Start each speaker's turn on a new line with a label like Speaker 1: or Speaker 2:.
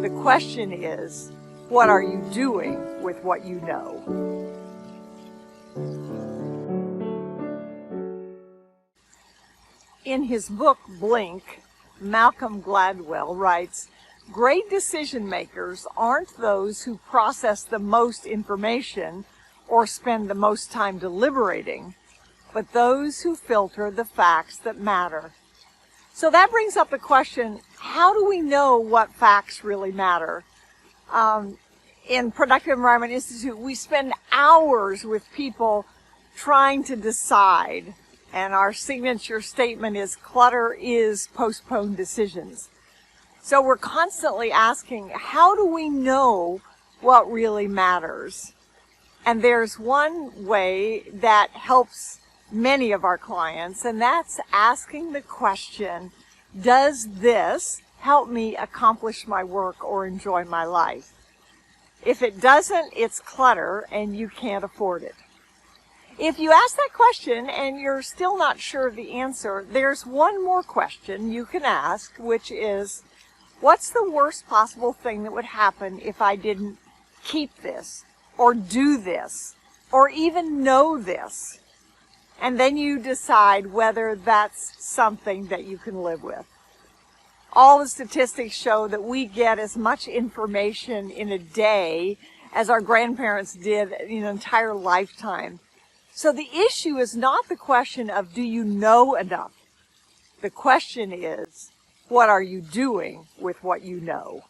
Speaker 1: The question is, what are you doing with what you know? In his book, Blink, Malcolm Gladwell writes, "Great decision makers aren't those who process the most information or spend the most time deliberating, but those who filter the facts that matter." So that brings up the question, how do we know what facts really matter? In Productive Environment Institute, we spend hours with people trying to decide, and our signature statement is, "Clutter is postponed decisions." So we're constantly asking, how do we know what really matters? And there's one way that helps many of our clients, and that's asking the question, does this help me accomplish my work or enjoy my life? If it doesn't, it's clutter and you can't afford it. If you ask that question and you're still not sure of the answer, there's one more question you can ask, which is, what's the worst possible thing that would happen if I didn't keep this, or do this, or even know this? And then you decide whether that's something that you can live with. All the statistics show that we get as much information in a day as our grandparents did in an entire lifetime. So the issue is not the question of, do you know enough? The question is, what are you doing with what you know?